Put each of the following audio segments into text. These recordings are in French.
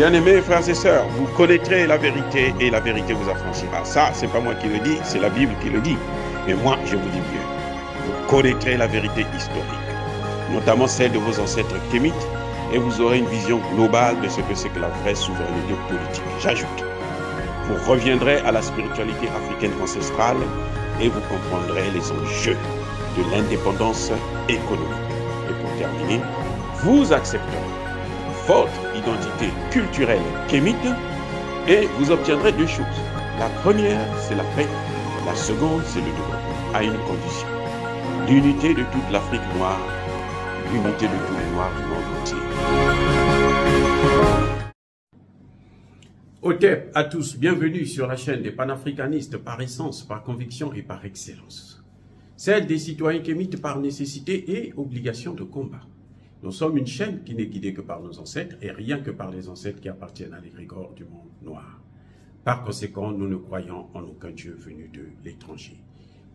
Bien-aimés frères et sœurs, vous connaîtrez la vérité et la vérité vous affranchira. Ça, c'est pas moi qui le dis, c'est la Bible qui le dit. Mais moi, je vous dis mieux. Vous connaîtrez la vérité historique, notamment celle de vos ancêtres kémites, et vous aurez une vision globale de ce que c'est que la vraie souveraineté politique. J'ajoute, vous reviendrez à la spiritualité africaine ancestrale et vous comprendrez les enjeux de l'indépendance économique. Et pour terminer, vous accepterez votre identité culturelle kémite et vous obtiendrez deux choses. La première, c'est la paix. La seconde, c'est le développement, à une condition. L'unité de toute l'Afrique noire, l'unité de tous les Noirs du monde entier. Otep à tous, bienvenue sur la chaîne des panafricanistes par essence, par conviction et par excellence. Celle des citoyens kémites par nécessité et obligation de combat. Nous sommes une chaîne qui n'est guidée que par nos ancêtres et rien que par les ancêtres qui appartiennent à l'égrégore du monde noir. Par conséquent, nous ne croyons en aucun Dieu venu de l'étranger.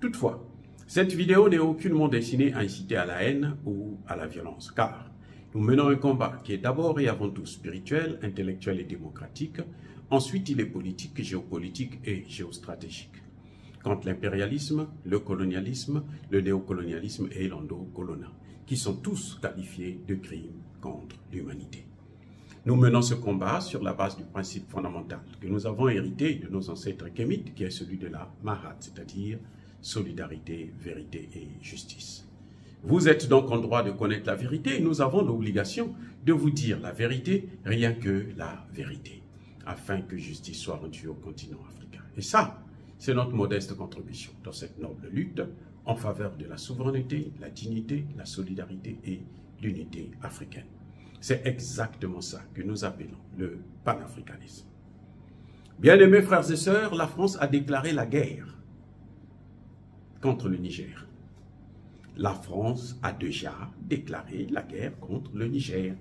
Toutefois, cette vidéo n'est aucunement destinée à inciter à la haine ou à la violence, car nous menons un combat qui est d'abord et avant tout spirituel, intellectuel et démocratique. Ensuite, il est politique, géopolitique et géostratégique. Contre l'impérialisme, le colonialisme, le néocolonialisme et l'endocoloniat, qui sont tous qualifiés de crimes contre l'humanité. Nous menons ce combat sur la base du principe fondamental que nous avons hérité de nos ancêtres kémites, qui est celui de la Mahat, c'est-à-dire solidarité, vérité et justice. Vous êtes donc en droit de connaître la vérité et nous avons l'obligation de vous dire la vérité, rien que la vérité, afin que justice soit rendue au continent africain. Et ça, c'est notre modeste contribution dans cette noble lutte en faveur de la souveraineté, la dignité, la solidarité et l'unité africaine. C'est exactement ça que nous appelons le panafricanisme. Bien-aimés frères et sœurs, la France a déclaré la guerre contre le Niger. La France a déjà déclaré la guerre contre le Niger.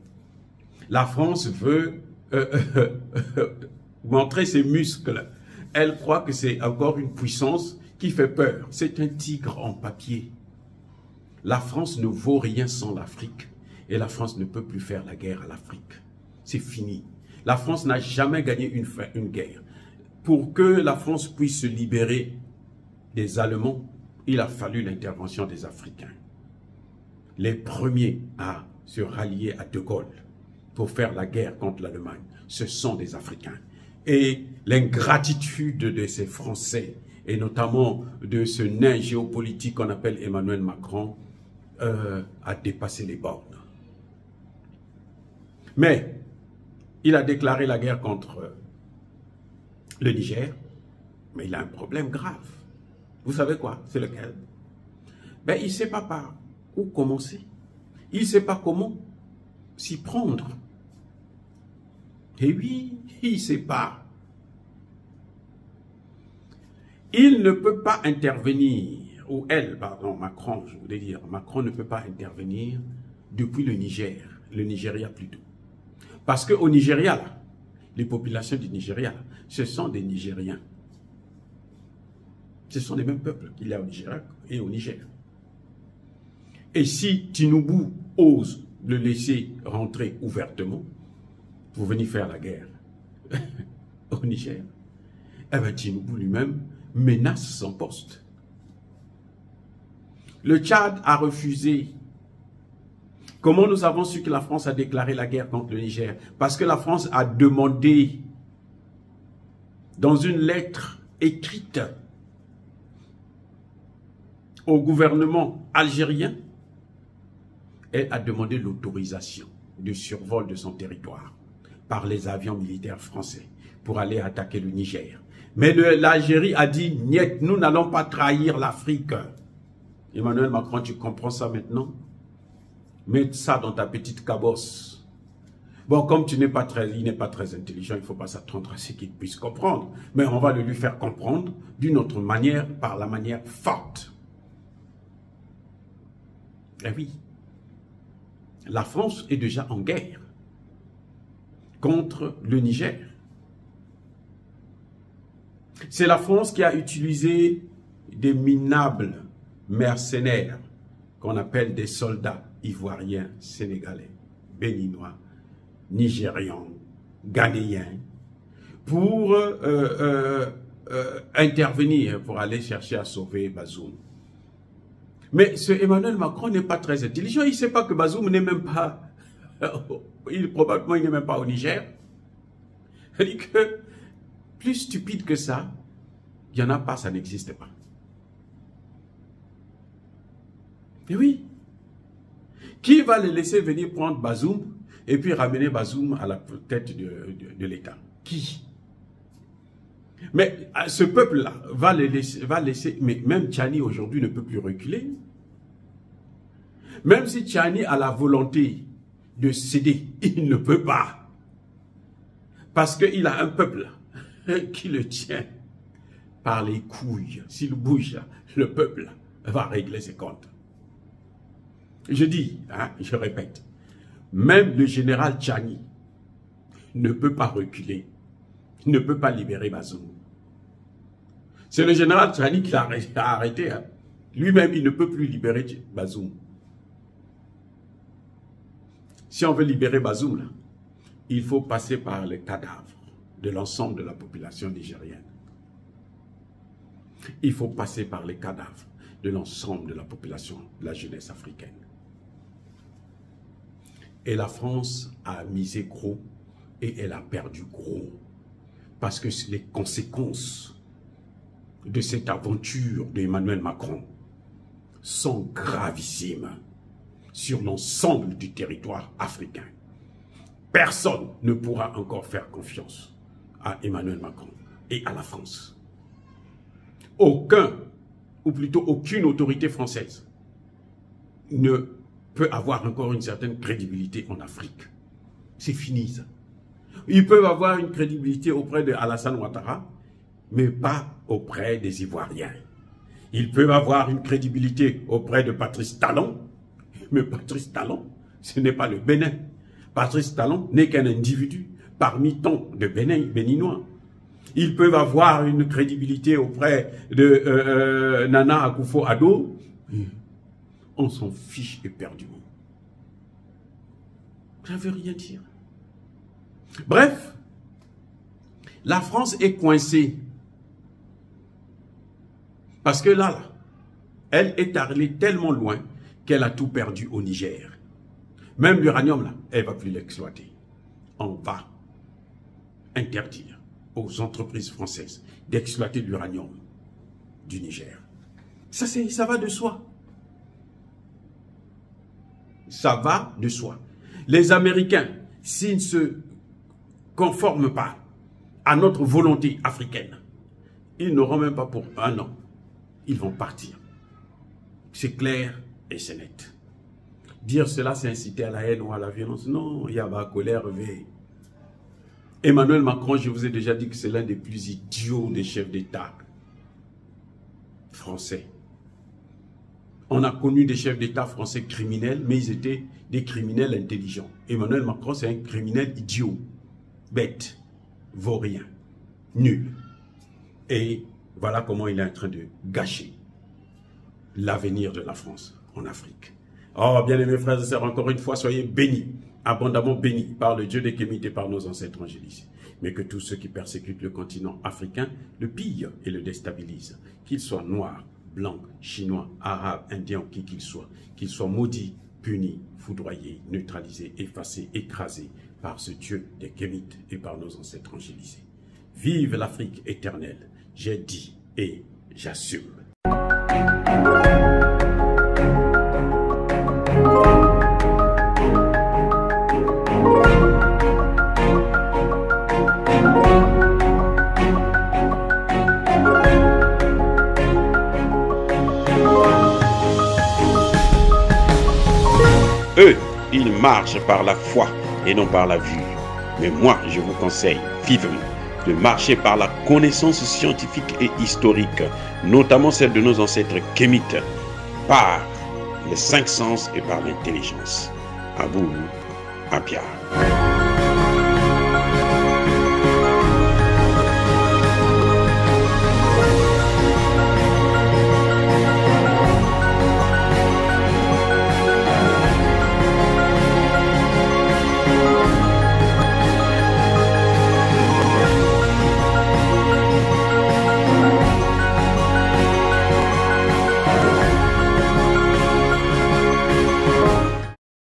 La France veut montrer ses muscles. Elle croit que c'est encore une puissance qui fait peur. C'est un tigre en papier. La France ne vaut rien sans l'Afrique. Et la France ne peut plus faire la guerre à l'Afrique. C'est fini. La France n'a jamais gagné une guerre. Pour que la France puisse se libérer des Allemands, il a fallu l'intervention des Africains. Les premiers à se rallier à De Gaulle pour faire la guerre contre l'Allemagne, ce sont des Africains. Et l'ingratitude de ces Français, et notamment de ce nain géopolitique qu'on appelle Emmanuel Macron, a dépassé les bornes. Mais il a déclaré la guerre contre le Niger, mais il a un problème grave. Vous savez quoi? C'est lequel? Ben, il ne sait pas par où commencer. Il ne sait pas comment s'y prendre. Et oui, il ne sait pas. Il ne peut pas intervenir, ou elle, pardon, Macron, je voulais dire, Macron ne peut pas intervenir depuis le Niger, le Nigeria plutôt. Parce qu'au Nigeria, là, les populations du Nigeria, ce sont des Nigériens. Ce sont les mêmes peuples qu'il y a au Nigeria et au Niger. Et si Tinubu ose le laisser rentrer ouvertement, pour venir faire la guerre au Niger, eh bien Tinubu lui-même menace son poste. Le Tchad a refusé. Comment nous avons su que la France a déclaré la guerre contre le Niger? Parce que la France a demandé dans une lettre écrite au gouvernement algérien, elle a demandé l'autorisation de survol de son territoire par les avions militaires français pour aller attaquer le Niger. Mais l'Algérie a dit, niet, nous n'allons pas trahir l'Afrique. Emmanuel Macron, tu comprends ça maintenant? Mets ça dans ta petite cabosse. Bon, comme il n'est pas très intelligent, il ne faut pas s'attendre à ce qu'il puisse comprendre. Mais on va le lui faire comprendre d'une autre manière, par la manière forte. Eh oui, la France est déjà en guerre contre le Niger. C'est la France qui a utilisé des minables mercenaires qu'on appelle des soldats ivoiriens, sénégalais, béninois, nigérians, ghanéens pour intervenir, pour aller chercher à sauver Bazoum. Mais ce Emmanuel Macron n'est pas très intelligent. Il ne sait pas que Bazoum n'est même pas, probablement il n'est même pas au Niger. Il dit que plus stupide que ça, il n'y en a pas, ça n'existe pas. Et oui. Qui va les laisser venir prendre Bazoum et puis ramener Bazoum à la tête de l'État? Qui? Mais ce peuple-là va laisser, mais même Tchani aujourd'hui ne peut plus reculer. Même si Tchani a la volonté de céder, il ne peut pas. Parce qu'il a un peuple qui le tient par les couilles. S'il bouge, le peuple va régler ses comptes. Je dis, hein, je répète, même le général Tchani ne peut pas reculer, ne peut pas libérer Bazoum. C'est le général Tchani qui l'a arrêté. Hein. Lui-même, il ne peut plus libérer Bazoum. Si on veut libérer Bazoum, là, il faut passer par les cadavres de l'ensemble de la population nigérienne. Il faut passer par les cadavres de l'ensemble de la population, de la jeunesse africaine. Et la France a misé gros et elle a perdu gros. Parce que les conséquences de cette aventure d'Emmanuel Macron sont gravissimes sur l'ensemble du territoire africain. Personne ne pourra encore faire confiance à Emmanuel Macron et à la France. Aucun, ou plutôt aucune autorité française ne peut avoir encore une certaine crédibilité en Afrique. C'est fini ça. Ils peuvent avoir une crédibilité auprès de Alassane Ouattara, mais pas auprès des Ivoiriens. Ils peuvent avoir une crédibilité auprès de Patrice Talon, mais Patrice Talon, ce n'est pas le Bénin. Patrice Talon n'est qu'un individu parmi tant de Béninois. Ils peuvent avoir une crédibilité auprès de Nana Akufo-Addo. On s'en fiche éperdument. Ça ne veut rien dire. Bref, la France est coincée. Parce que là, elle est allée tellement loin qu'elle a tout perdu au Niger. Même l'uranium, là, elle ne va plus l'exploiter. On va interdire aux entreprises françaises d'exploiter l'uranium du Niger. Ça va de soi. Ça va de soi. Les Américains, s'ils ne se conforment pas à notre volonté africaine, ils n'auront même pas pour un an. Ils vont partir. C'est clair et c'est net. Dire cela, c'est inciter à la haine ou à la violence. Non, il y a la colère. Emmanuel Macron, je vous ai déjà dit que c'est l'un des plus idiots des chefs d'État français. On a connu des chefs d'État français criminels, mais ils étaient des criminels intelligents. Emmanuel Macron, c'est un criminel idiot, bête, vaurien, nul. Et voilà comment il est en train de gâcher l'avenir de la France en Afrique. Oh, bien-aimés frères et sœurs, encore une fois, soyez bénis, abondamment bénis par le Dieu des Kémites et par nos ancêtres angéliques. Mais que tous ceux qui persécutent le continent africain le pillent et le déstabilisent, qu'ils soient noirs, blancs, chinois, arabes, indiens, qui qu'ils soient maudits, punis, foudroyés, neutralisés, effacés, écrasés par ce Dieu des Kémites et par nos ancêtres angélisés. Vive l'Afrique éternelle, j'ai dit et j'assume. Eux, ils marchent par la foi et non par la vue. Mais moi, je vous conseille vivement de marcher par la connaissance scientifique et historique, notamment celle de nos ancêtres kémites, par les 5 sens et par l'intelligence. À vous, à Pierre.